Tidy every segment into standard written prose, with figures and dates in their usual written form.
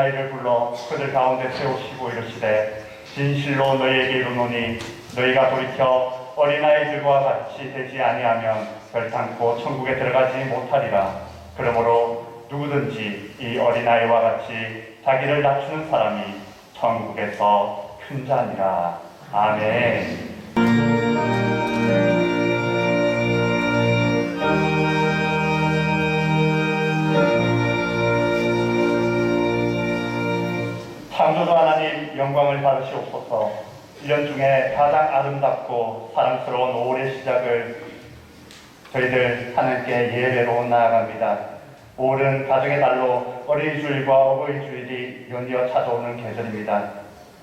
어린아이를 불러 그들 가운데 세우시고 이르시되 진실로 너희에게 이르노니 너희가 돌이켜 어린아이들과 같이 되지 아니하면 결단코 천국에 들어가지 못하리라. 그러므로 누구든지 이 어린아이와 같이 자기를 낮추는 사람이 천국에서 큰 자니라. 아멘. 창조주 하나님 영광을 받으시옵소서. 1년 중에 가장 아름답고 사랑스러운 5월의 시작을 저희들 하늘께 예배로 나아갑니다. 5월은 가정의 달로 어린이주일과 어버이주일이 연이어 찾아오는 계절입니다.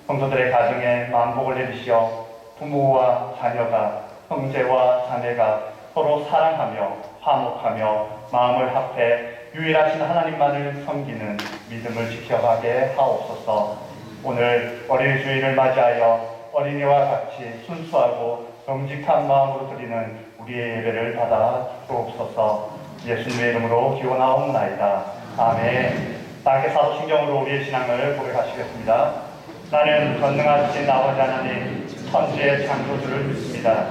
성도들의 가정에 만복을 내리시어 부모와 자녀가, 형제와 자매가 서로 사랑하며 화목하며 마음을 합해 유일하신 하나님만을 섬기는 믿음을 지켜가게 하옵소서. 오늘 어린이주일을 맞이하여 어린이와 같이 순수하고 정직한 마음으로 드리는 우리의 예배를 받아 주옵소서. 예수님의 이름으로 기원하옵나이다. 아멘. 함께 사도신경으로 우리의 신앙을 고백하시겠습니다. 나는 전능하신 아버지 하나님 천지의 창조주를 믿습니다.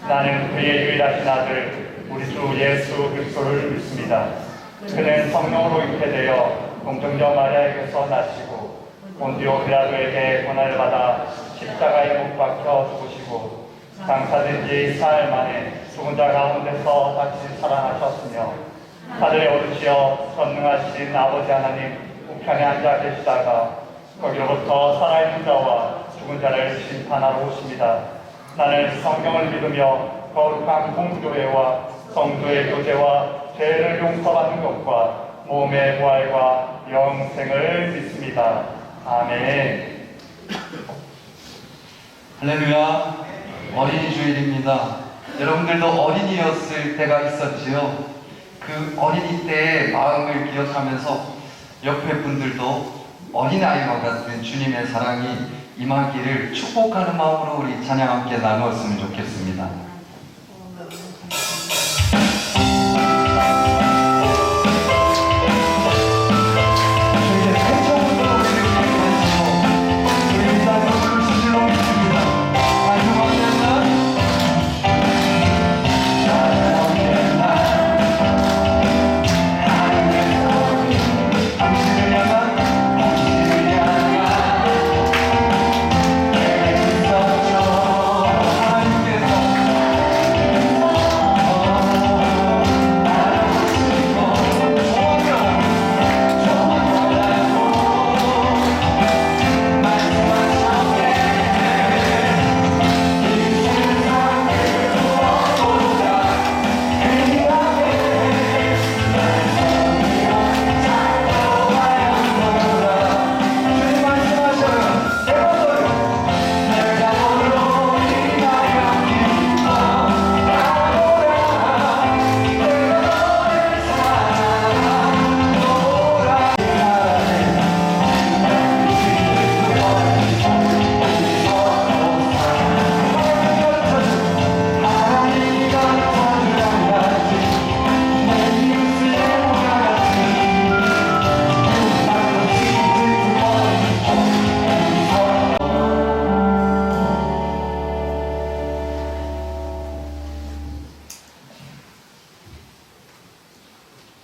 나는 그의 유일하신 아들 우리 주 예수 그리스도를 믿습니다. 그는 성령으로 잉태되어 동정녀 마리아에게서 나시고 본디오 빌라도에게 고난을 받아 십자가에 못 박혀 죽으시고 장사된 지 4일 만에 죽은 자 가운데서 다시 살아나셨으며 하늘에 오르시어 전능하신 아버지 하나님 우편에 앉아 계시다가 거기로부터 살아있는 자와 죽은 자를 심판하러 오십니다. 나는 성경을 믿으며 거룩한 공교회와 성도의 교제와 죄를 용서받는 것과 몸의 부활과 영생을 믿습니다. 아멘. 할렐루야. 어린이 주일입니다. 여러분들도 어린이였을 때가 있었지요. 그 어린이 때의 마음을 기억하면서 옆에 분들도 어린아이와 같은 주님의 사랑이 임하기를 축복하는 마음으로 우리 찬양 함께 나누었으면 좋겠습니다.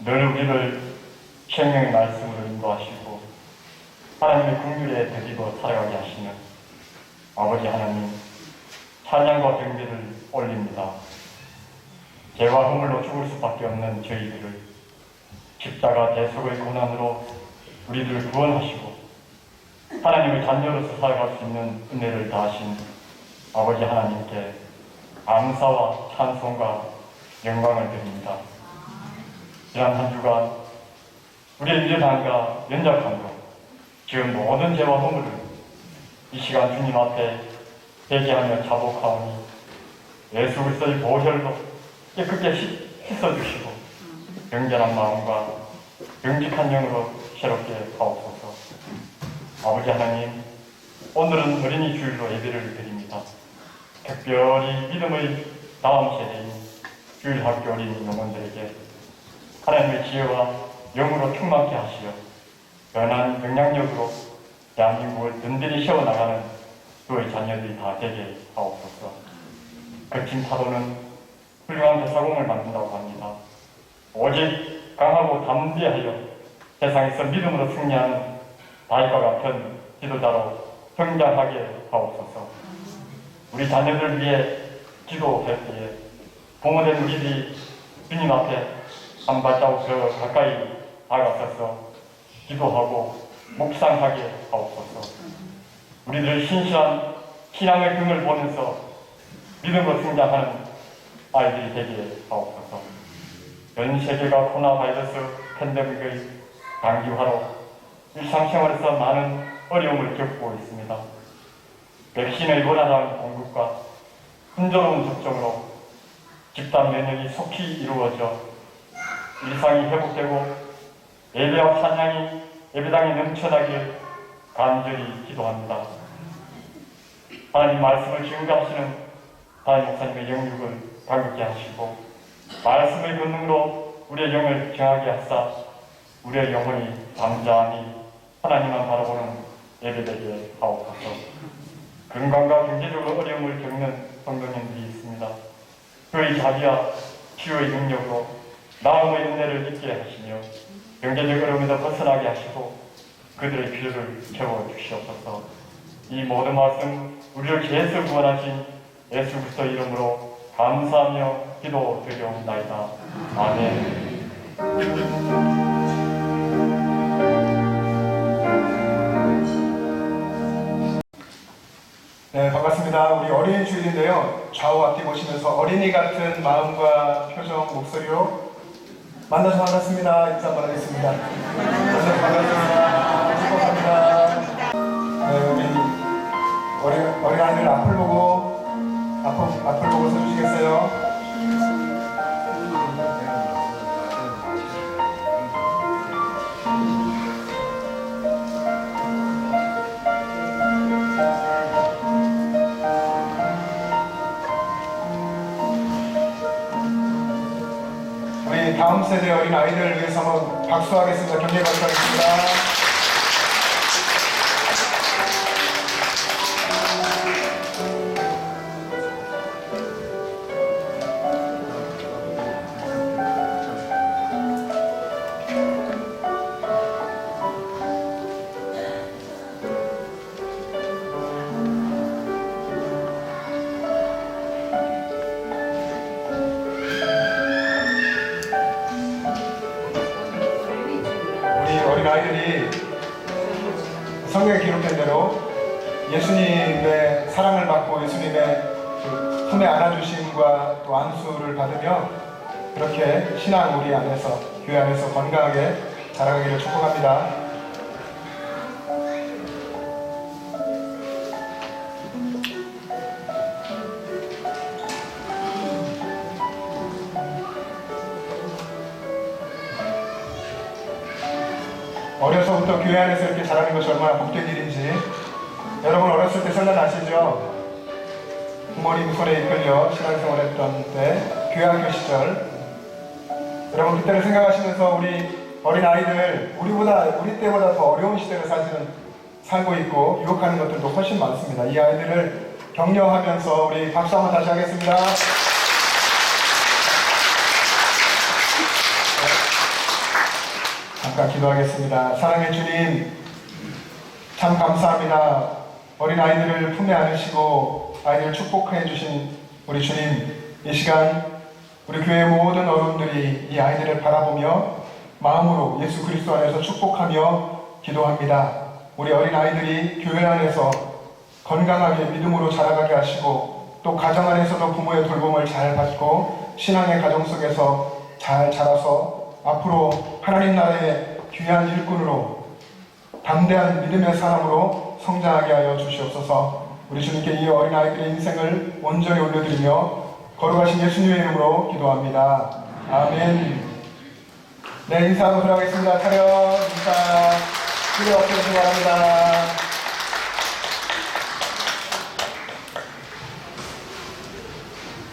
늘 우리를 생명의 말씀으로 인도하시고 하나님의 긍휼의 덕이로 살아가게 하시는 아버지 하나님, 찬양과 경배를 올립니다. 죄와 허물로 죽을 수밖에 없는 저희들을 십자가 대속의 고난으로 우리들을 구원하시고 하나님의 자녀로서 살아갈 수 있는 은혜를 다하신 아버지 하나님께 감사와 찬송과 영광을 드립니다. 지난 한 주간 우리의 미련함과 연약함으로 지금 모든 죄와 허물을 이 시간 주님 앞에 회개하며 자복하오니 예수 그리스도의 보혈로 깨끗게 씻어주시고 정결한 마음과 정직한 영으로 새롭게 하옵소서. 아버지 하나님, 오늘은 어린이 주일로 예배를 드립니다. 특별히 믿음의 다음 세대인 주일학교 어린이 영혼들에게 하나님의 지혜와 영으로 충만케 하시어 연한 영향력으로 대한민국을 든든히 세워나가는 그의 자녀들이 다 되게 하옵소서. 거친 파도는 훌륭한 대사공을 만든다고 합니다. 오직 강하고 담대하여 세상에서 믿음으로 승리하는 다윗과 같은 지도자로 성장하게 하옵소서. 우리 자녀들 위해 기도할 때에 부모된 우리들이 주님 앞에 한 발자국 더 가까이 다가서서 기도하고 묵상하게 하옵소서. 우리들 신실한 신앙의 등을 보면서 믿음으로 성장하는 아이들이 되게 하옵소서. 전 세계가 코로나 바이러스 팬데믹의 장기화로 일상생활에서 많은 어려움을 겪고 있습니다. 백신의 원활한 공급과 순조로운 접종으로 집단 면역이 속히 이루어져 일상이 회복되고 예배와 찬양이 예배당이 넘쳐나길 간절히 기도합니다. 하나님 말씀을 증거하시는 하나님 목사님의 영육을 강력히 하시고 말씀의 권능으로 우리의 영을 정하게 하사 우리의 영혼이 잠잠히 하나님만 바라보는 예배되게 하옵소서. 건강과 경제적으로 어려움을 겪는 성도님들이 있습니다. 그의 자비와 치유의 능력으로 나음의 은혜를 잊게 하시며 경제적 어려움에서 벗어나게 하시고 그들의 필요를 채워주시옵소서. 이 모든 말씀 우리를 죄에서 구원하신 예수 그리스도 이름으로 감사하며 기도드리옵나이다. 아멘. 네, 반갑습니다. 우리 어린이 주일인데요. 좌우 앞뒤 보시면서 어린이 같은 마음과 표정, 목소리로 만나서 반갑습니다. 인사 한번 하겠습니다. 만나서 반갑습니다. 축복합니다. 네, 우리 어린 아이들 앞을 보고 서주시겠어요? 우리 다음 세대 어린 아이들을 위해서 한번 박수하겠습니다. 격려 박수하겠습니다. 아이들이 성경에 기록된 대로 예수님의 사랑을 받고 예수님의 그 품에 안아주심과 또 안수를 받으며 그렇게 신앙 우리 안에서 교회 안에서 건강하게 자라가기를 축복합니다. 어려서부터 교회 안에서 이렇게 자라는 것이 얼마나 복된 일인지 여러분 어렸을 때 생각나시죠? 부모님 손에 이끌려 신앙생활했던 때 교회학교 시절 여러분 그때를 생각하시면서 우리 어린 아이들 우리 때보다 더 어려운 시대를 사실은 살고 있고 유혹하는 것들도 훨씬 많습니다. 이 아이들을 격려하면서 우리 박수 한번 다시 하겠습니다. 잠깐 기도하겠습니다. 사랑의 주님, 참 감사합니다. 어린 아이들을 품에 안으시고 아이들을 축복해 주신 우리 주님, 이 시간 우리 교회 모든 어른들이 이 아이들을 바라보며 마음으로 예수 그리스도 안에서 축복하며 기도합니다. 우리 어린 아이들이 교회 안에서 건강하게 믿음으로 자라가게 하시고 또 가정 안에서도 부모의 돌봄을 잘 받고 신앙의 가정 속에서 잘 자라서 앞으로 하나님 나라의 귀한 일꾼으로 담대한 믿음의 사람으로 성장하게 하여 주시옵소서. 우리 주님께 이 어린아이들의 인생을 온전히 올려드리며 거룩하신 예수님의 이름으로 기도합니다. 아멘. 네, 인사하고 들어가겠습니다. 차렷 인사 기대 없으시기 바랍니다.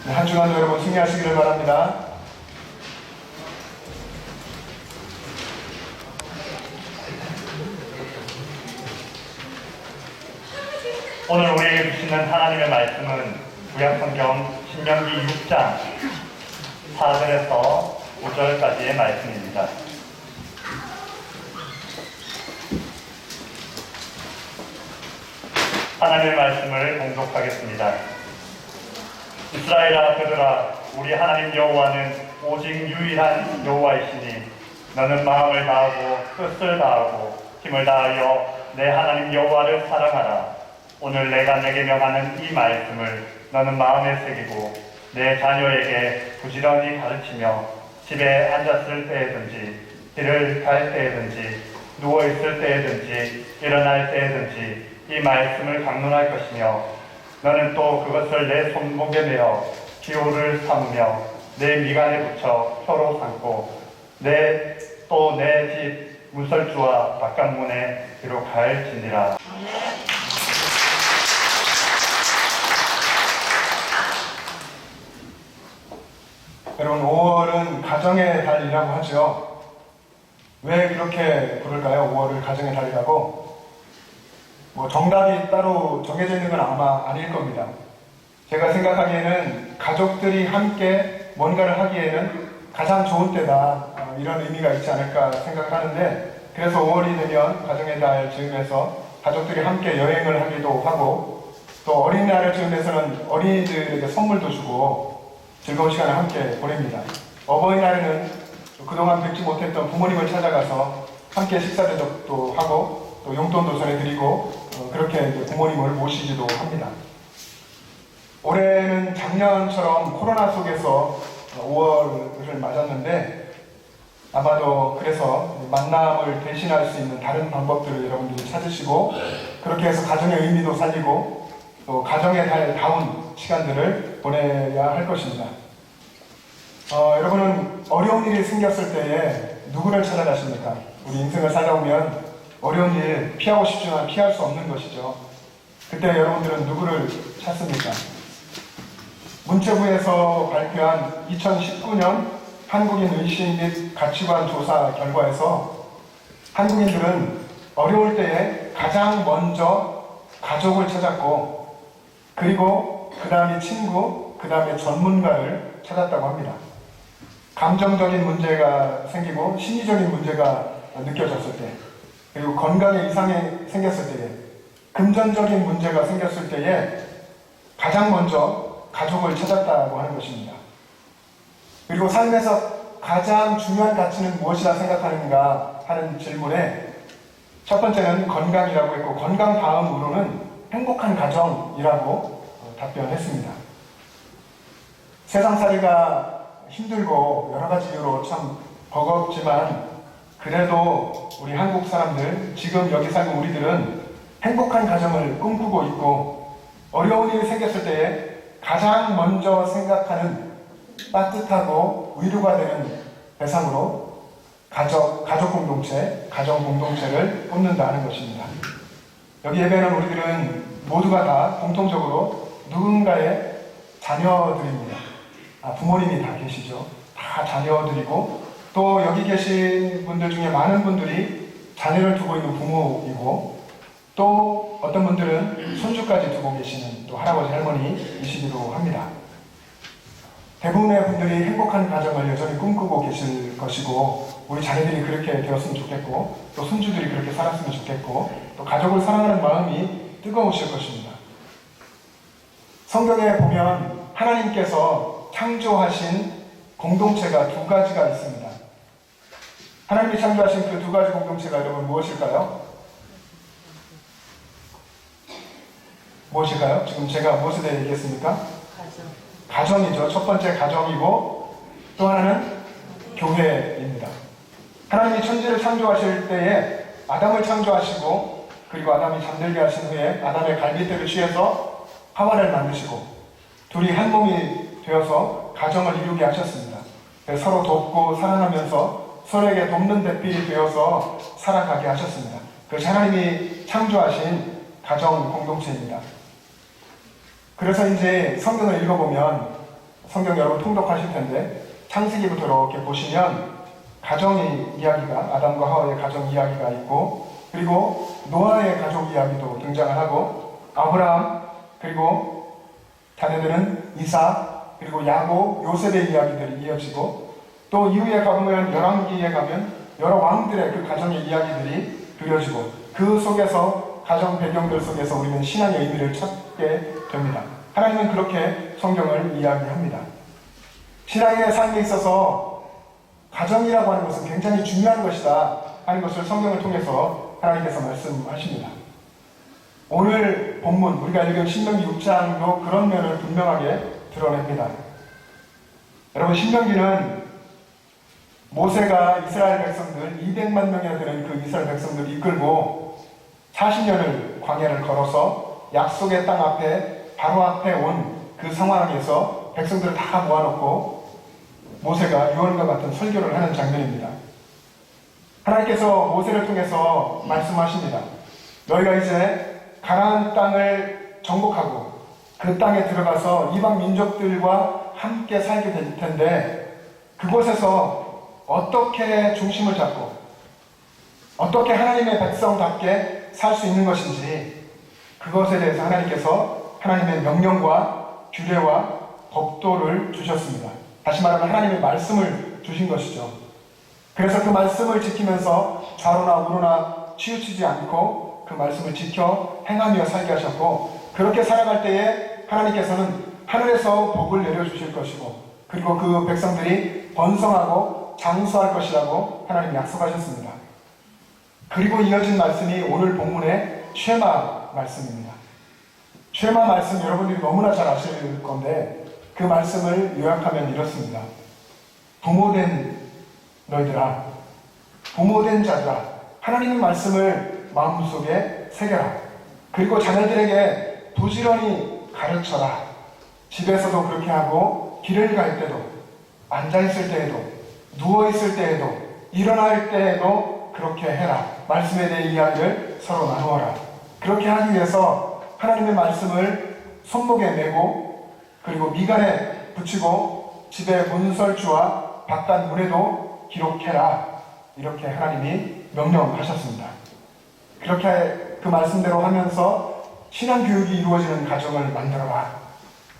네, 한 주간도 여러분 승리하시기를 바랍니다. 오늘 우리에게 주시는 하나님의 말씀은 구약성경 신명기 6장 4절에서 5절까지의 말씀입니다. 하나님의 말씀을 봉독하겠습니다. 이스라엘아 들으라, 우리 하나님 여호와는 오직 유일한 여호와이시니 너는 마음을 다하고 뜻을 다하고 힘을 다하여 내 하나님 여호와를 사랑하라. 오늘 내가 내게 명하는 이 말씀을 너는 마음에 새기고 내 자녀에게 부지런히 가르치며 집에 앉았을 때에든지 길을 갈 때에든지 누워있을 때에든지 일어날 때에든지 이 말씀을 강론할 것이며 너는 또 그것을 내 손목에 매어 기호를 삼으며 내 미간에 붙여 표로 삼고 내 집 문설주와 바깥문에 기록할지니라. 여러분, 5월은 가정의 달이라고 하죠. 왜 이렇게 부를까요? 5월을 가정의 달이라고? 정답이 따로 정해져 있는 건 아마 아닐 겁니다. 제가 생각하기에는 가족들이 함께 뭔가를 하기에는 가장 좋은 때다, 이런 의미가 있지 않을까 생각하는데, 그래서 5월이 되면 가정의 달 즈음에서 가족들이 함께 여행을 하기도 하고, 또 어린이날을 즈음에서는 어린이들에게 선물도 주고 즐거운 시간을 함께 보냅니다. 어버이날에는 그동안 뵙지 못했던 부모님을 찾아가서 함께 식사 대접도 하고 또 용돈도 전해드리고 그렇게 부모님을 모시기도 합니다. 올해는 작년처럼 코로나 속에서 5월을 맞았는데 아마도 그래서 만남을 대신할 수 있는 다른 방법들을 여러분들이 찾으시고 그렇게 해서 가정의 의미도 살리고 또 가정의 달다운 시간들을 보내야 할 것입니다. 여러분은 어려운 일이 생겼을 때에 누구를 찾아가십니까? 우리 인생을 살다 보면 어려운 일 피하고 싶지만 피할 수 없는 것이죠. 그때 여러분들은 누구를 찾습니까? 문체부에서 발표한 2019년 한국인 의식 및 가치관 조사 결과에서 한국인들은 어려울 때에 가장 먼저 가족을 찾았고 그리고 그 다음에 친구, 그 다음에 전문가를 찾았다고 합니다. 감정적인 문제가 생기고 심리적인 문제가 느껴졌을 때 그리고 건강에 이상이 생겼을 때에 금전적인 문제가 생겼을 때에 가장 먼저 가족을 찾았다고 하는 것입니다. 그리고 삶에서 가장 중요한 가치는 무엇이라 생각하는가 하는 질문에 첫 번째는 건강이라고 했고 건강 다음으로는 행복한 가정이라고 답변했습니다. 세상살이가 힘들고 여러 가지 이유로 참 버겁지만 그래도 우리 한국 사람들 지금 여기 사는 우리들은 행복한 가정을 꿈꾸고 있고 어려운 일이 생겼을 때에 가장 먼저 생각하는 따뜻하고 위로가 되는 대상으로 가족 공동체, 가정 공동체를 꼽는다는 것입니다. 여기 예배는 우리들은 모두가 다 공통적으로 누군가의 자녀들입니다. 부모님이 다 계시죠. 다 자녀들이고 또 여기 계신 분들 중에 많은 분들이 자녀를 두고 있는 부모이고 또 어떤 분들은 손주까지 두고 계시는 또 할아버지 할머니이시기도 합니다. 대부분의 분들이 행복한 가정을 여전히 꿈꾸고 계실 것이고 우리 자녀들이 그렇게 되었으면 좋겠고 또 손주들이 그렇게 살았으면 좋겠고 또 가족을 사랑하는 마음이 뜨거우실 것입니다. 성경에 보면 하나님께서 창조하신 공동체가 두 가지가 있습니다. 하나님이 창조하신 그 두 가지 공동체가 여러분 무엇일까요? 무엇일까요? 지금 제가 무엇에 대해 얘기했습니까? 가정이죠. 첫 번째 가정이고 또 하나는 교회입니다. 하나님이 천지를 창조하실 때에 아담을 창조하시고 그리고 아담이 잠들게 하신 후에 아담의 갈빗대를 취해서 하와를 만드시고 둘이 한 몸이 되어서 가정을 이루게 하셨습니다. 서로 돕고 사랑하면서 서로에게 돕는 대필이 되어서 살아가게 하셨습니다. 그것이 하나님이 창조하신 가정 공동체입니다. 그래서 이제 성경을 읽어보면 성경 여러분 통독하실 텐데 창세기부터 이렇게 보시면 가정의 이야기가 아담과 하와의 가정 이야기가 있고 그리고 노아의 가족 이야기도 등장을 하고 아브라함, 그리고 자녀들은 이삭, 그리고 야곱, 요셉의 이야기들이 이어지고, 또 이후에 가보면 열왕기에 가면 여러 왕들의 그 가정의 이야기들이 그려지고, 그 속에서 가정 배경들 속에서 우리는 신앙의 의미를 찾게 됩니다. 하나님은 그렇게 성경을 이야기합니다. 신앙의 삶에 있어서 가정이라고 하는 것은 굉장히 중요한 것이다 하는 것을 성경을 통해서 하나님께서 말씀하십니다. 오늘 본문 우리가 읽은 신명기 6장도 그런 면을 분명하게 드러냅니다. 여러분, 신명기는 모세가 이스라엘 백성들 200만 명이나 되는 그 이스라엘 백성들을 이끌고 40년을 광야를 걸어서 약속의 땅 앞에 바로 앞에 온 그 상황에서 백성들을 다 모아놓고 모세가 유언과 같은 설교를 하는 장면입니다. 하나님께서 모세를 통해서 말씀하십니다. 너희가 이제 가나안 땅을 정복하고 그 땅에 들어가서 이방 민족들과 함께 살게 될 텐데, 그곳에서 어떻게 중심을 잡고 어떻게 하나님의 백성답게 살 수 있는 것인지, 그것에 대해서 하나님께서 하나님의 명령과 규례와 법도를 주셨습니다. 다시 말하면 하나님의 말씀을 주신 것이죠. 그래서 그 말씀을 지키면서 좌로나 우로나 치우치지 않고 그 말씀을 지켜 행하며 살게 하셨고, 그렇게 살아갈 때에 하나님께서는 하늘에서 복을 내려주실 것이고, 그리고 그 백성들이 번성하고 장수할 것이라고 하나님 약속하셨습니다. 그리고 이어진 말씀이 오늘 본문의 쉐마 말씀입니다. 쉐마 말씀 여러분들이 너무나 잘 아실 건데, 그 말씀을 요약하면 이렇습니다. 부모된 너희들아, 부모된 자들아, 하나님의 말씀을 마음속에 새겨라. 그리고 자녀들에게 부지런히 가르쳐라. 집에서도 그렇게 하고, 길을 갈 때도, 앉아있을 때에도, 누워있을 때에도, 일어날 때에도 그렇게 해라. 말씀에 대해 이야기를 서로 나누어라. 그렇게 하기 위해서 하나님의 말씀을 손목에 메고, 그리고 미간에 붙이고, 집의 문설주와 바깥 문에도 기록해라. 이렇게 하나님이 명령하셨습니다. 그렇게 그 말씀대로 하면서 신앙교육이 이루어지는 가정을 만들어라.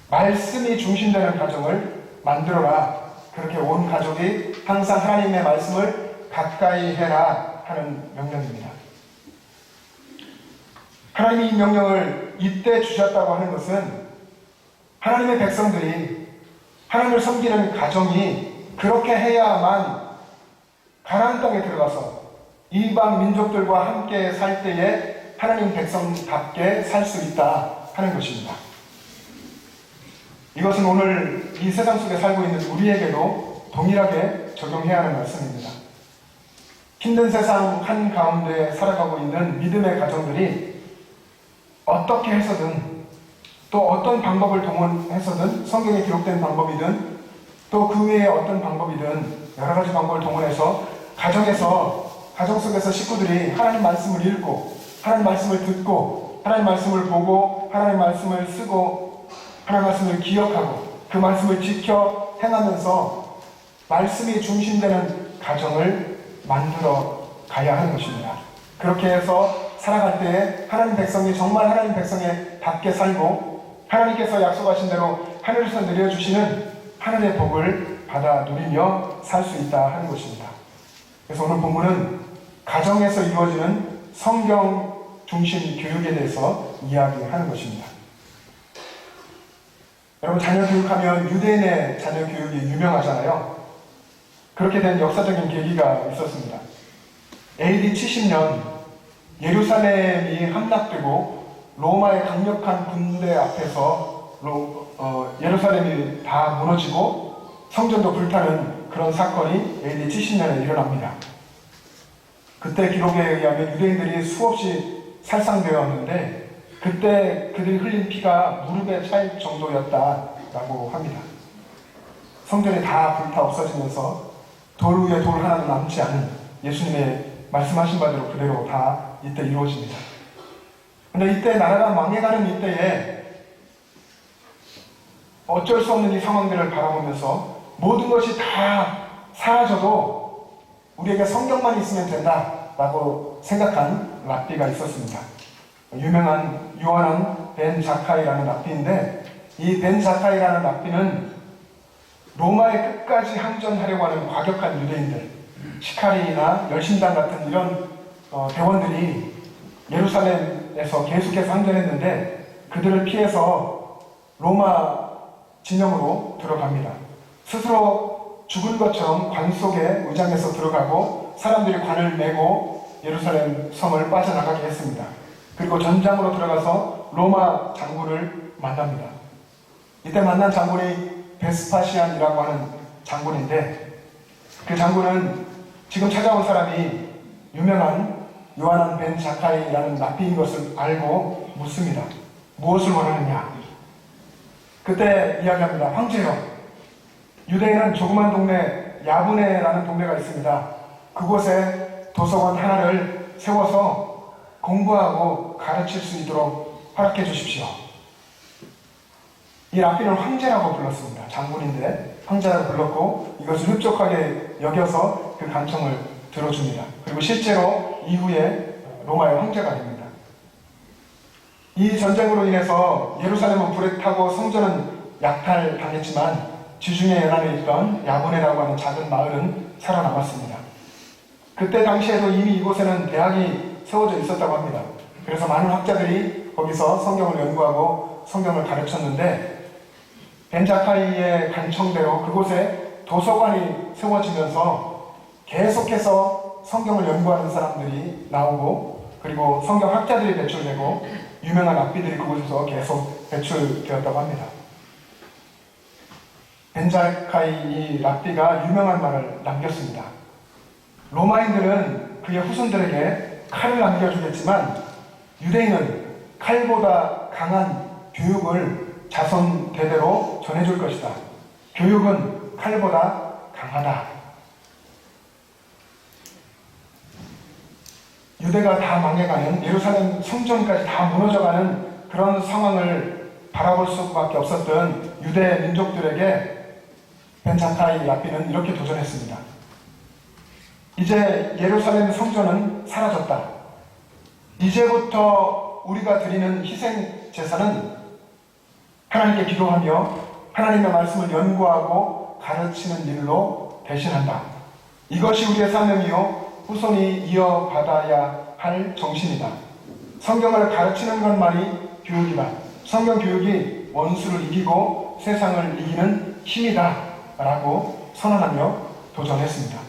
말씀이 중심되는 가정을 만들어라. 그렇게 온 가족이 항상 하나님의 말씀을 가까이 해라 하는 명령입니다. 하나님이 이 명령을 이때 주셨다고 하는 것은 하나님의 백성들이, 하나님을 섬기는 가정이 그렇게 해야만 가나안 땅에 들어가서 이방 민족들과 함께 살 때에 하나님 백성답게 살 수 있다 하는 것입니다. 이것은 오늘 이 세상 속에 살고 있는 우리에게도 동일하게 적용해야 하는 말씀입니다. 힘든 세상 한가운데 살아가고 있는 믿음의 가정들이 어떻게 해서든, 또 어떤 방법을 동원해서든, 성경에 기록된 방법이든 또 그 외에 어떤 방법이든 여러 가지 방법을 동원해서 가정 속에서 식구들이 하나님 말씀을 읽고, 하나님 말씀을 듣고, 하나님 말씀을 보고, 하나님 말씀을 쓰고, 하나님 말씀을 기억하고, 그 말씀을 지켜 행하면서 말씀이 중심되는 가정을 만들어 가야 하는 것입니다. 그렇게 해서 살아갈 때에 하나님 백성이 정말 하나님 백성에 답게 살고, 하나님께서 약속하신 대로 하늘에서 내려주시는 하늘의 복을 받아 누리며 살 수 있다 하는 것입니다. 그래서 오늘 본문은 가정에서 이루어지는 성경 중심 교육에 대해서 이야기하는 것입니다. 여러분, 자녀 교육하면 유대인의 자녀 교육이 유명하잖아요. 그렇게 된 역사적인 계기가 있었습니다. AD 70년 예루살렘이 함락되고 로마의 강력한 군대 앞에서 예루살렘이 다 무너지고 성전도 불타는 그런 사건이 AD 70년에 일어납니다. 그때 기록에 의하면 유대인들이 수없이 살상되었는데, 그때 그들이 흘린 피가 무릎에 차일 정도였다라고 합니다. 성전이 다 불타 없어지면서 돌 위에 돌 하나도 남지 않은, 예수님의 말씀하신 바대로 그대로 다 이때 이루어집니다. 근데 이때 나라가 망해가는 이때에 어쩔 수 없는 이 상황들을 바라보면서 모든 것이 다 사라져도 우리에게 성경만 있으면 된다라고 생각한 랍비가 있었습니다. 유명한 요한왕 벤 자카이라는 랍비인데, 이 벤 자카이라는 랍비는 로마에 끝까지 항전하려고 하는 과격한 유대인들, 시카리나 열심당 같은 이런 대원들이 예루살렘에서 계속해서 항전했는데, 그들을 피해서 로마 진영으로 들어갑니다. 스스로 죽은 것처럼 관 속에 무장해서 들어가고 사람들이 관을 메고 예루살렘 성을 빠져나가게 했습니다. 그리고 전장으로 들어가서 로마 장군을 만납니다. 이때 만난 장군이 베스파시안이라고 하는 장군인데, 그 장군은 지금 찾아온 사람이 유명한 요하난 벤 자카이라는 랍비인 것을 알고 묻습니다. 무엇을 원하느냐? 그때 이야기합니다. 황제여, 유대인은 조그만 동네 야브네라는 동네가 있습니다. 그곳에 도서관 하나를 세워서 공부하고 가르칠 수 있도록 허락해 주십시오. 이 랍비는 황제라고 불렀습니다. 장군인데 황제라고 불렀고, 이것을 흡족하게 여겨서 그 간청을 들어줍니다. 그리고 실제로 이후에 로마의 황제가 됩니다. 이 전쟁으로 인해서 예루살렘은 불에 타고 성전은 약탈당했지만 지중해 연안에 있던 야브네라고 하는 작은 마을은 살아남았습니다. 그때 당시에도 이미 이곳에는 대학이 세워져 있었다고 합니다. 그래서 많은 학자들이 거기서 성경을 연구하고 성경을 가르쳤는데, 벤자카이의 간청대로 그곳에 도서관이 세워지면서 계속해서 성경을 연구하는 사람들이 나오고, 그리고 성경 학자들이 배출되고 유명한 랍비들이 그곳에서 계속 배출되었다고 합니다. 벤자카이 이 랍비가 유명한 말을 남겼습니다. 로마인들은 그의 후손들에게 칼을 남겨주겠지만 유대인은 칼보다 강한 교육을 자손 대대로 전해줄 것이다. 교육은 칼보다 강하다. 유대가 다 망해가는, 예루살렘 성전까지 다 무너져가는 그런 상황을 바라볼 수밖에 없었던 유대 민족들에게 벤자카이 랍비는 이렇게 도전했습니다. 이제 예루살렘 성전은 사라졌다. 이제부터 우리가 드리는 희생 제사는 하나님께 기도하며 하나님의 말씀을 연구하고 가르치는 일로 대신한다. 이것이 우리의 사명이요 후손이 이어받아야 할 정신이다. 성경을 가르치는 것만이 교육이다. 성경 교육이 원수를 이기고 세상을 이기는 힘이다 라고 선언하며 도전했습니다.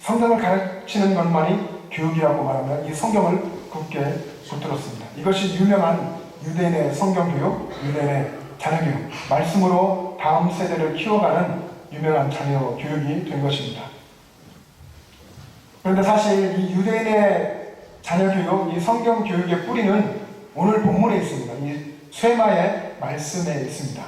성경을 가르치는 것만이 교육이라고 말하며 이 성경을 굳게 붙들었습니다. 이것이 유명한 유대인의 성경교육, 유대인의 자녀교육, 말씀으로 다음 세대를 키워가는 유명한 자녀 교육이 된 것입니다. 그런데 사실 이 유대인의 자녀교육, 이 성경교육의 뿌리는 오늘 본문에 있습니다. 이 쇠마의 말씀에 있습니다.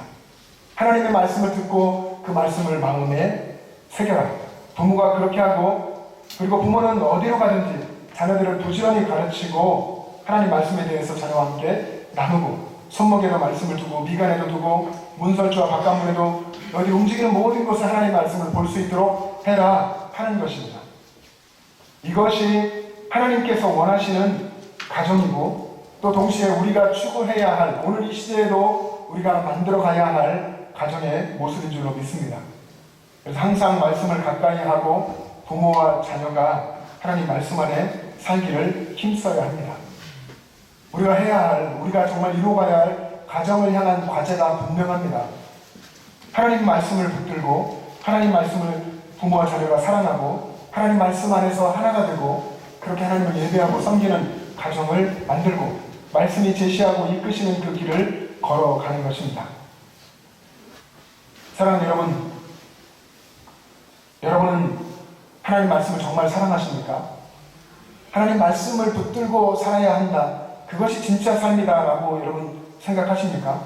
하나님의 말씀을 듣고 그 말씀을 마음에 새겨라. 부모가 그렇게 하고, 그리고 부모는 어디로 가든지 자녀들을 부지런히 가르치고 하나님 말씀에 대해서 자녀와 함께 나누고, 손목에도 말씀을 두고 미간에도 두고 문설주와 바깥문에도 어디 움직이는 모든 곳에 하나님 말씀을 볼 수 있도록 해라 하는 것입니다. 이것이 하나님께서 원하시는 가정이고, 또 동시에 우리가 추구해야 할, 오늘 이 시대에도 우리가 만들어가야 할 가정의 모습인 줄로 믿습니다. 그래서 항상 말씀을 가까이 하고 부모와 자녀가 하나님 말씀 안에 살기를 힘써야 합니다. 우리가 해야 할, 우리가 정말 이루어가야 할 가정을 향한 과제가 분명합니다. 하나님 말씀을 붙들고 하나님 말씀을 부모와 자녀가 사랑하고 하나님 말씀 안에서 하나가 되고, 그렇게 하나님을 예배하고 섬기는 가정을 만들고 말씀이 제시하고 이끄시는 그 길을 걸어가는 것입니다. 사랑하는 여러분, 여러분은 하나님 말씀을 정말 사랑하십니까? 하나님 말씀을 붙들고 살아야 한다, 그것이 진짜 삶이다 라고 여러분 생각하십니까?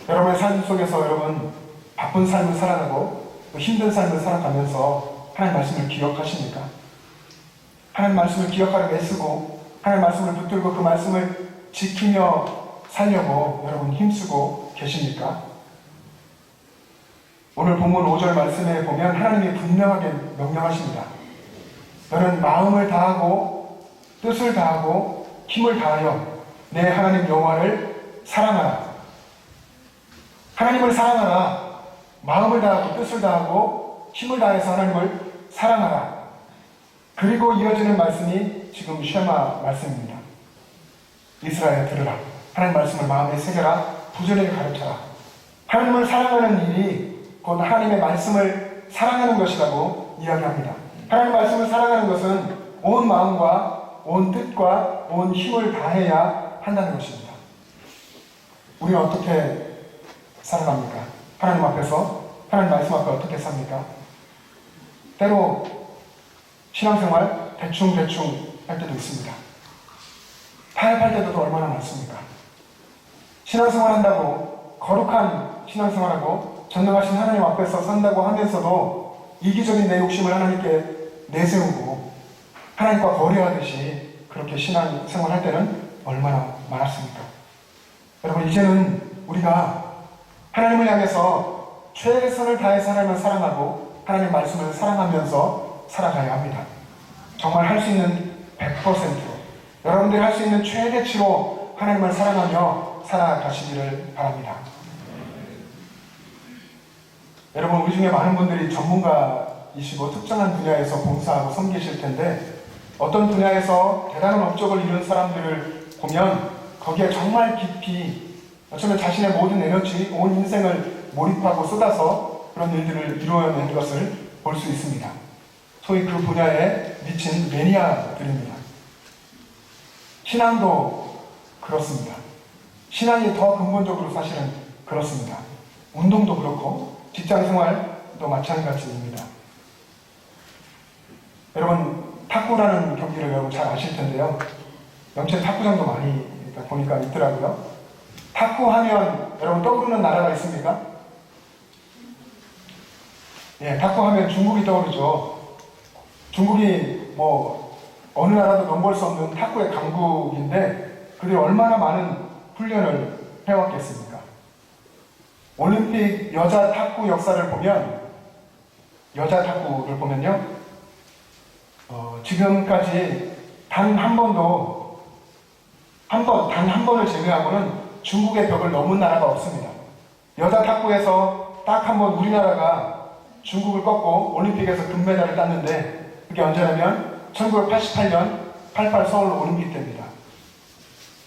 여러분의 삶 속에서 여러분 바쁜 삶을 살아가고 또 힘든 삶을 살아가면서 하나님 말씀을 기억하십니까? 하나님 말씀을 기억하려고 애쓰고 하나님 말씀을 붙들고 그 말씀을 지키며 살려고 여러분 힘쓰고 계십니까? 오늘 본문 5절 말씀에 보면 하나님이 분명하게 명령하십니다. 너는 마음을 다하고 뜻을 다하고 힘을 다하여 내 하나님 여호와를 사랑하라. 하나님을 사랑하라. 마음을 다하고 뜻을 다하고 힘을 다해서 하나님을 사랑하라. 그리고 이어지는 말씀이 지금 쉐마 말씀입니다. 이스라엘 들으라. 하나님 말씀을 마음에 새겨라. 부지런히 가르쳐라. 하나님을 사랑하는 일이 곧 하나님의 말씀을 사랑하는 것이라고 이야기합니다. 하나님 말씀을 사랑하는 것은 온 마음과 온 뜻과 온 힘을 다해야 한다는 것입니다. 우리는 어떻게 살아갑니까? 하나님 앞에서, 하나님 말씀 앞에 어떻게 삽니까? 때로 신앙생활 대충대충 할 때도 있습니다. 타협할 때도 얼마나 많습니까? 신앙생활 한다고, 거룩한 신앙생활하고 전능하신 하나님 앞에서 산다고 하면서도 이기적인 내 욕심을 하나님께 내세우고 하나님과 거래하듯이 그렇게 신앙생활 할 때는 얼마나 많았습니까? 여러분, 이제는 우리가 하나님을 향해서 최선을 다해서 하나님을 사랑하고 하나님의 말씀을 사랑하면서 살아가야 합니다. 정말 할 수 있는 100%로 여러분들이 할 수 있는 최대치로 하나님을 사랑하며 살아가시기를 바랍니다. 여러분, 우리 중에 많은 분들이 전문가이시고 특정한 분야에서 봉사하고 섬기실 텐데 어떤 분야에서 대단한 업적을 이룬 사람들을 보면 거기에 정말 깊이 어쩌면 자신의 모든 에너지, 온 인생을 몰입하고 쏟아서 그런 일들을 이루어낸 것을 볼 수 있습니다. 소위 그 분야에 미친 매니아들입니다. 신앙도 그렇습니다. 신앙이 더 근본적으로 사실은 그렇습니다. 운동도 그렇고 직장생활도 마찬가지입니다. 여러분, 탁구라는 경기를 여러분 잘 아실 텐데요. 영천 탁구장도 많이 보니까 있더라고요. 탁구하면 여러분 떠오르는 나라가 있습니까? 예, 탁구하면 중국이 떠오르죠. 중국이 뭐 어느 나라도 넘볼 수 없는 탁구의 강국인데 그들이 얼마나 많은 훈련을 해왔겠습니까? 올림픽 여자 탁구 역사를 보면, 여자 탁구를 보면요, 지금까지 단 한 번을 제외하고는 중국의 벽을 넘은 나라가 없습니다. 여자 탁구에서 딱 한 번 우리나라가 중국을 꺾고 올림픽에서 금메달을 땄는데 그게 언제냐면 1988년 88 서울 올림픽 때입니다.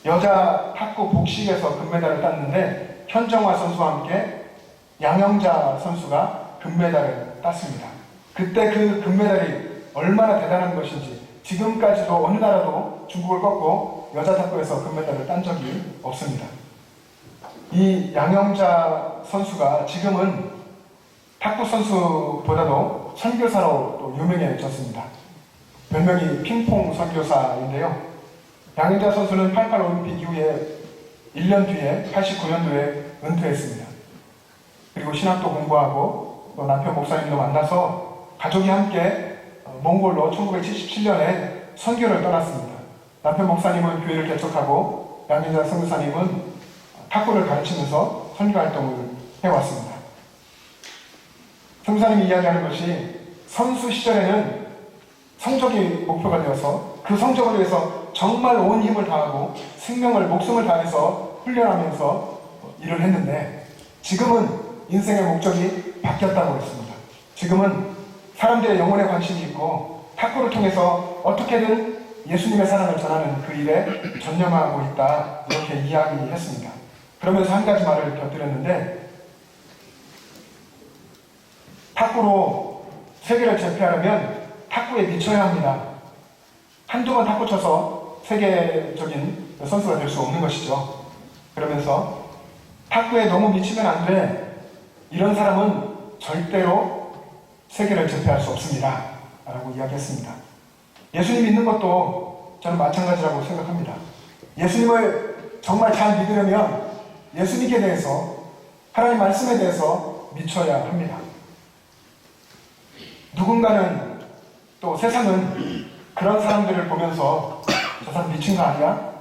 여자 탁구 복식에서 금메달을 땄는데 현정화 선수와 함께 양영자 선수가 금메달을 땄습니다. 그때 그 금메달이 얼마나 대단한 것인지 지금까지도 어느 나라도 중국을 꺾고 여자 탁구에서 금메달을 딴 적이 없습니다. 이 양영자 선수가 지금은 탁구 선수보다도 선교사로 또 유명해졌습니다. 별명이 핑퐁 선교사인데요. 양영자 선수는 88 올림픽 이후에 1년 뒤에 89년도에 은퇴했습니다. 그리고 신학도 공부하고 또 남편 목사님도 만나서 가족이 함께 몽골로 1977년에 선교를 떠났습니다. 남편 목사님은 교회를 개척하고 양영자 선교사님은 탁구를 가르치면서 선교 활동을 해왔습니다. 선교사님이 이야기하는 것이 선수 시절에는 성적이 목표가 되어서 그 성적을 위해서 정말 온 힘을 다하고 생명을, 목숨을 다해서 훈련하면서 일을 했는데 지금은 인생의 목적이 바뀌었다고 했습니다. 지금은 사람들의 영혼에 관심이 있고 탁구를 통해서 어떻게든 예수님의 사랑을 전하는 그 일에 전념하고 있다, 이렇게 이야기했습니다. 그러면서 한 가지 말을 곁들였는데, 탁구로 세계를 제패하려면 탁구에 미쳐야 합니다. 한두 번 탁구 쳐서 세계적인 선수가 될 수 없는 것이죠. 그러면서 탁구에 너무 미치면 안 돼. 이런 사람은 절대로 세계를 제패할 수 없습니다. 라고 이야기했습니다. 예수님 믿는 것도 저는 마찬가지라고 생각합니다. 예수님을 정말 잘 믿으려면 예수님께 대해서, 하나님 말씀에 대해서 미쳐야 합니다. 누군가는, 또 세상은 그런 사람들을 보면서 저 사람 미친 거 아니야?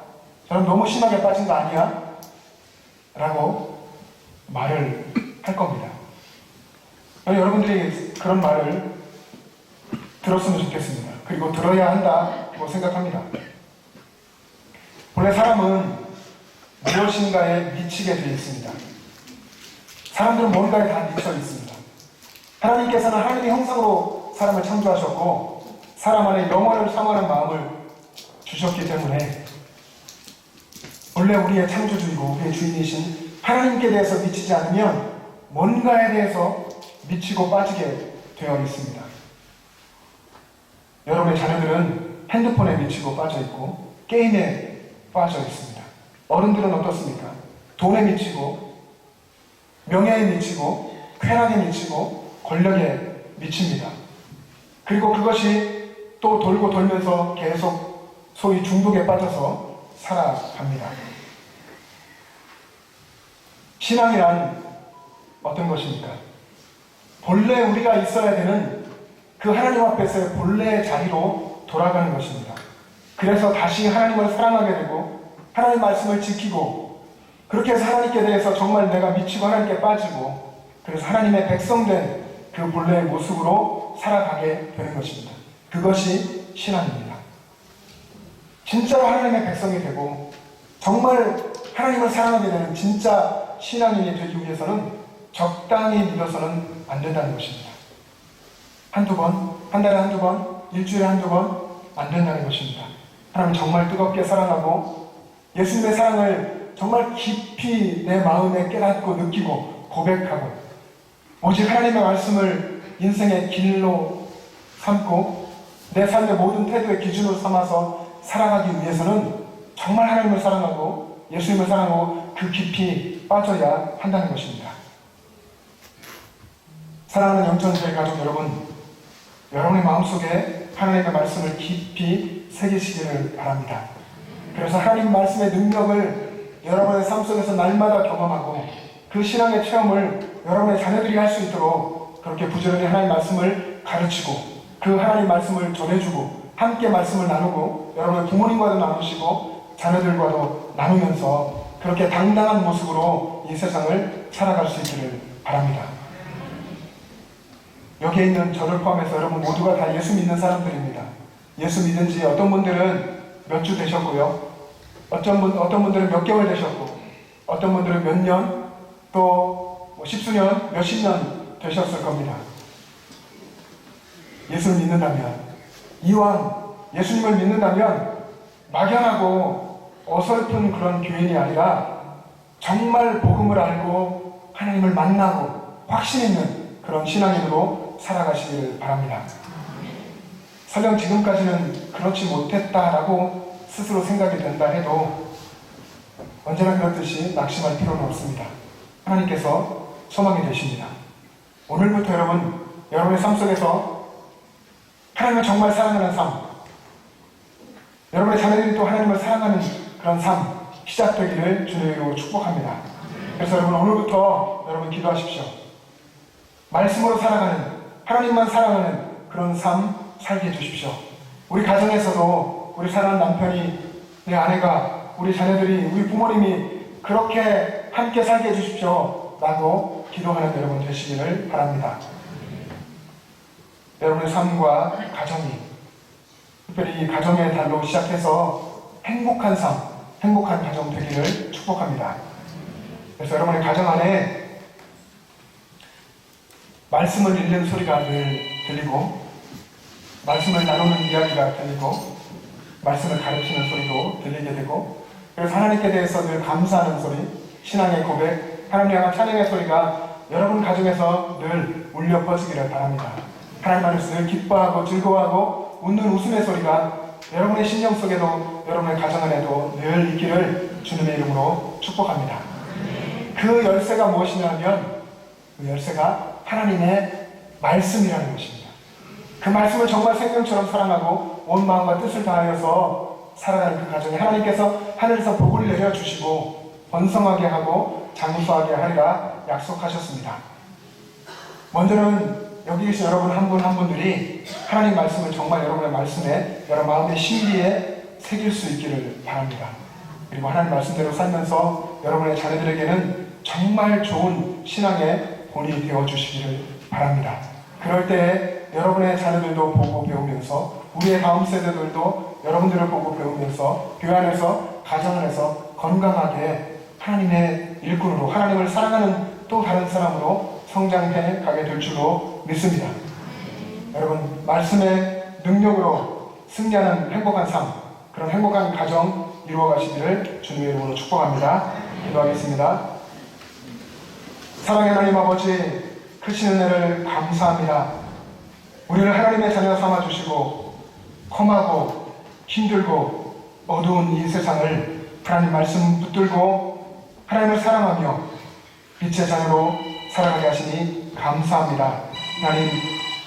저 사람 너무 심하게 빠진 거 아니야? 라고 말을 할 겁니다. 여러분들이 그런 말을 들었으면 좋겠습니다. 그리고 들어야 한다고 생각합니다. 원래 사람은 무엇인가에 미치게 되어 있습니다. 사람들은 뭔가에 다 미쳐 있습니다. 하나님께서는 하나님의 형상으로 사람을 창조하셨고 사람 안에 영원을 사모하는 마음을 주셨기 때문에 원래 우리의 창조주이고 우리의 주인이신 하나님께 대해서 미치지 않으면 뭔가에 대해서 미치고 빠지게 되어 있습니다. 여러분의 자녀들은 핸드폰에 미치고 빠져 있고 게임에 빠져 있습니다. 어른들은 어떻습니까? 돈에 미치고 명예에 미치고 쾌락에 미치고 권력에 미칩니다. 그리고 그것이 또 돌고 돌면서 계속 소위 중독에 빠져서 살아갑니다. 신앙이란 어떤 것입니까? 본래 우리가 있어야 되는 그 하나님 앞에서의 본래의 자리로 돌아가는 것입니다. 그래서 다시 하나님을 사랑하게 되고 하나님 말씀을 지키고 그렇게 해서 하나님께 대해서 정말 내가 미치고 하나님께 빠지고 그래서 하나님의 백성된 그 본래의 모습으로 살아가게 되는 것입니다. 그것이 신앙입니다. 진짜로 하나님의 백성이 되고 정말 하나님을 사랑하게 되는 진짜 신앙인이 되기 위해서는 적당히 믿어서는 안 된다는 것입니다. 한두 번, 한 달에 한두 번, 일주일에 한두 번 안 된다는 것입니다. 하나님 정말 뜨겁게 사랑하고 예수님의 사랑을 정말 깊이 내 마음에 깨닫고 느끼고 고백하고 오직 하나님의 말씀을 인생의 길로 삼고 내 삶의 모든 태도의 기준으로 삼아서 살아가기 위해서는 정말 하나님을 사랑하고 예수님을 사랑하고 그 깊이 빠져야 한다는 것입니다. 사랑하는 영천교회 가족 여러분, 여러분의 마음속에 하나님의 말씀을 깊이 새기시기를 바랍니다. 그래서 하나님 말씀의 능력을 여러분의 삶 속에서 날마다 경험하고 그 신앙의 체험을 여러분의 자녀들이 할 수 있도록 그렇게 부지런히 하나님 말씀을 가르치고 그 하나님 말씀을 전해주고 함께 말씀을 나누고 여러분의 부모님과도 나누시고 자녀들과도 나누면서 그렇게 당당한 모습으로 이 세상을 살아갈 수 있기를 바랍니다. 여기에 있는 저를 포함해서 여러분 모두가 다 예수 믿는 사람들입니다. 예수 믿은 지 어떤 분들은 몇 주 되셨고요. 어떤 분들은 몇 개월 되셨고 어떤 분들은 몇 년, 또 십수년, 몇십 년 되셨을 겁니다. 예수를 믿는다면, 이왕 예수님을 믿는다면 막연하고 어설픈 그런 교인이 아니라 정말 복음을 알고 하나님을 만나고 확신 있는 그런 신앙인으로 살아가시기를 바랍니다. 설령 지금까지는 그렇지 못했다라고 스스로 생각이 된다 해도 언제나 그렇듯이 낙심할 필요는 없습니다. 하나님께서 소망이 되십니다. 오늘부터 여러분의 삶 속에서 하나님을 정말 사랑하는 삶, 여러분의 자녀들이 또 하나님을 사랑하는 그런 삶 시작되기를 주님으로 축복합니다. 그래서 여러분 오늘부터 여러분 기도하십시오. 말씀으로 살아가는, 하나님만 사랑하는 그런 삶 살게 해주십시오. 우리 가정에서도 우리 사랑하는 남편이, 내 아내가, 우리 자녀들이, 우리 부모님이 그렇게 함께 살게 해주십시오 라고 기도하는 여러분 되시기를 바랍니다. 여러분의 삶과 가정이 특별히 이 가정의 달로 시작해서 행복한 삶, 행복한 가정 되기를 축복합니다. 그래서 여러분의 가정 안에 말씀을 읽는 소리가 늘 들리고 말씀을 나누는 이야기가 들리고 말씀을 가르치는 소리도 들리게 되고 그래서 하나님께 대해서 늘 감사하는 소리, 신앙의 고백, 하나님 향한 찬양의 소리가 여러분 가정에서 늘 울려 퍼지기를 바랍니다. 하나님 안에서 늘 기뻐하고 즐거워하고 웃는 웃음의 소리가 여러분의 심령 속에도 여러분의 가정 안에도 늘 있기를 주님의 이름으로 축복합니다. 그 열쇠가 무엇이냐면 그 열쇠가 하나님의 말씀이라는 것입니다. 그 말씀을 정말 생명처럼 사랑하고 온 마음과 뜻을 다하여서 살아가는 그 가정에 하나님께서 하늘에서 복을 내려주시고 번성하게 하고 장수하게 하리라 약속하셨습니다. 먼저는 여기 계신 여러분 한 분 한 분들이 하나님 말씀을 정말 여러분의 말씀에 여러분 마음의 심리에 새길 수 있기를 바랍니다. 그리고 하나님 말씀대로 살면서 여러분의 자녀들에게는 정말 좋은 신앙의 본이 되어주시기를 바랍니다. 그럴 때 여러분의 자녀들도 보고 배우면서 우리의 다음 세대들도 여러분들을 보고 배우면서 교회 안에서 가정 안에서 건강하게 하나님의 일꾼으로 하나님을 사랑하는 또 다른 사람으로 성장해 가게 될 줄로 믿습니다. 여러분, 말씀의 능력으로 승리하는 행복한 삶, 그런 행복한 가정 이루어 가시기를 주님의 이름으로 축복합니다. 기도하겠습니다. 사랑의 하나님 아버지, 크신 은혜를 감사합니다. 우리를 하나님의 자녀 삼아주시고 험하고 힘들고 어두운 이 세상을 하나님 말씀 붙들고 하나님을 사랑하며 빛의 자녀로 살아가게 하시니 감사합니다. 하나님,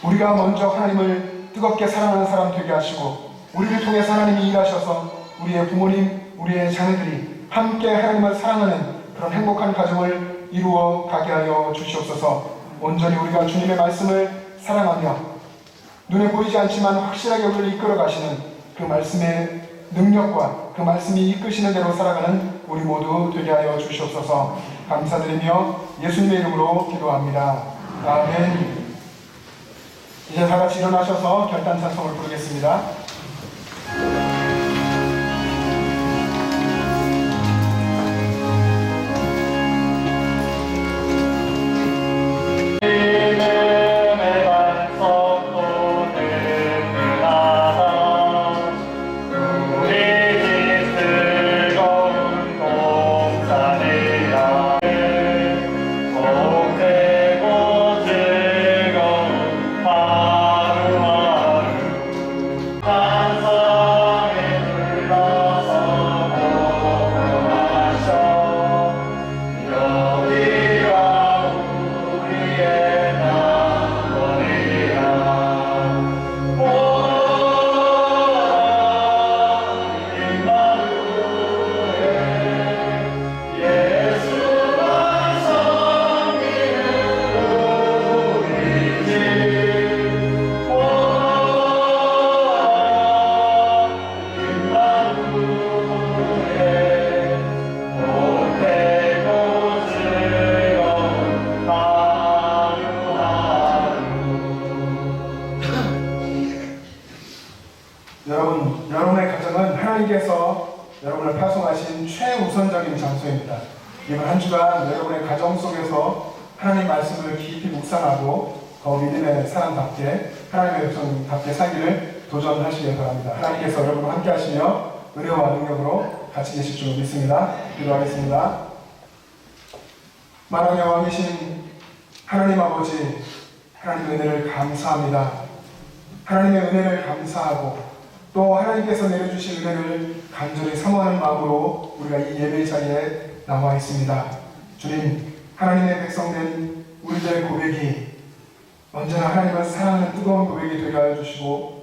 우리가 먼저 하나님을 뜨겁게 사랑하는 사람 되게 하시고 우리를 통해서 하나님이 일하셔서 우리의 부모님, 우리의 자녀들이 함께 하나님을 사랑하는 그런 행복한 가정을 이루어 가게 하여 주시옵소서. 온전히 우리가 주님의 말씀을 사랑하며 눈에 보이지 않지만 확실하게 우리를 이끌어 가시는 그 말씀의 능력과 그 말씀이 이끄시는 대로 살아가는 우리 모두 되게 하여 주시옵소서. 감사드리며 예수님의 이름으로 기도합니다. 아멘. 이제 다 같이 일어나셔서 결단 찬송을 부르겠습니다. 여러분의 가정은 하나님께서 여러분을 파송하신 최우선적인 장소입니다. 이번 한 주간 여러분의 가정 속에서 하나님 말씀을 깊이 묵상하고 더 믿음의 사람답게 하나님의 백성답게 살기를 도전하시길 바랍니다. 하나님께서 여러분과 함께 하시며 은혜와 능력으로 같이 계실 줄 믿습니다. 기도하겠습니다. 만왕의 왕이신 하나님 아버지, 하나님의 은혜를 감사합니다. 하나님의 은혜를 감사하고 또 하나님께서 내려주신 은혜를 간절히 사모하는 마음으로 우리가 이 예배 자리에 나와 있습니다. 주님, 하나님의 백성된 우리들의 고백이 언제나 하나님을 사랑하는 뜨거운 고백이 되게 하여 주시고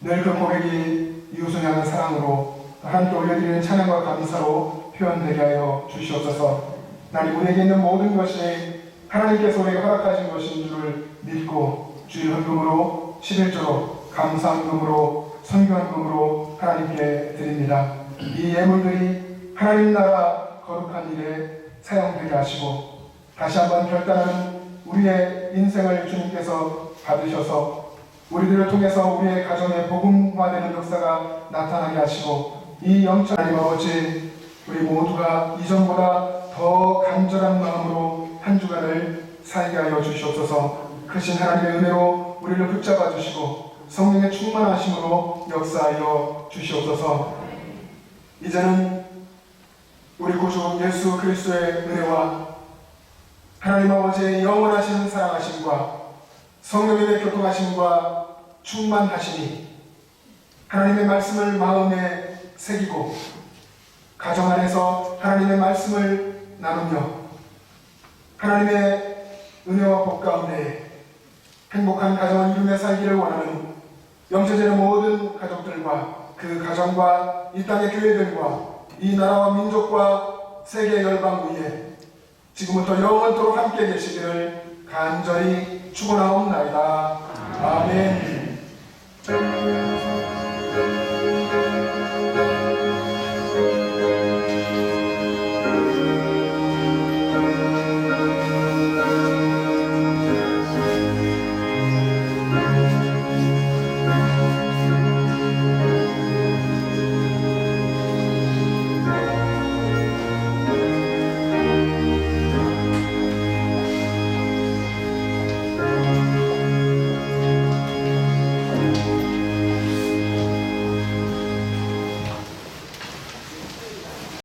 늘 그 고백이 이웃을 향한 사랑으로 하나님께 올려드리는 찬양과 감사로 표현되게 하여 주시옵소서. 하나님, 우리에게 있는 모든 것이 하나님께서 우리에게 허락하신 것인 줄을 믿고 주일 헌금으로 11조로 감사헌금으로 선교헌금으로 하나님께 드립니다. 이 예물들이 하나님 나라 거룩한 일에 사용되게 하시고 다시 한번 결단하는 우리의 인생을 주님께서 받으셔서 우리들을 통해서 우리의 가정에 복음화되는 역사가 나타나게 하시고 이 영적 하나님 아버지, 우리 모두가 이전보다 더 간절한 마음으로 한 주간을 살게 하여 주시옵소서. 크신 하나님의 은혜로 우리를 붙잡아 주시고 성령의 충만하심으로 역사하여 주시옵소서. 이제는 우리 구주 예수 그리스도의 은혜와 하나님 아버지의 영원하신 사랑하심과 성령의 교통하심과 충만하심이 하나님의 말씀을 마음에 새기고 가정 안에서 하나님의 말씀을 나누며 하나님의 은혜와 복 가운데 행복한 가정을 이루며 살기를 원하는 영체제의 모든 가족들과 그 가정과 이 땅의 교회들과 이 나라와 민족과 세계 열방 위에 지금부터 영원토록 함께 계시기를 간절히 축원하옵나이다. 아멘.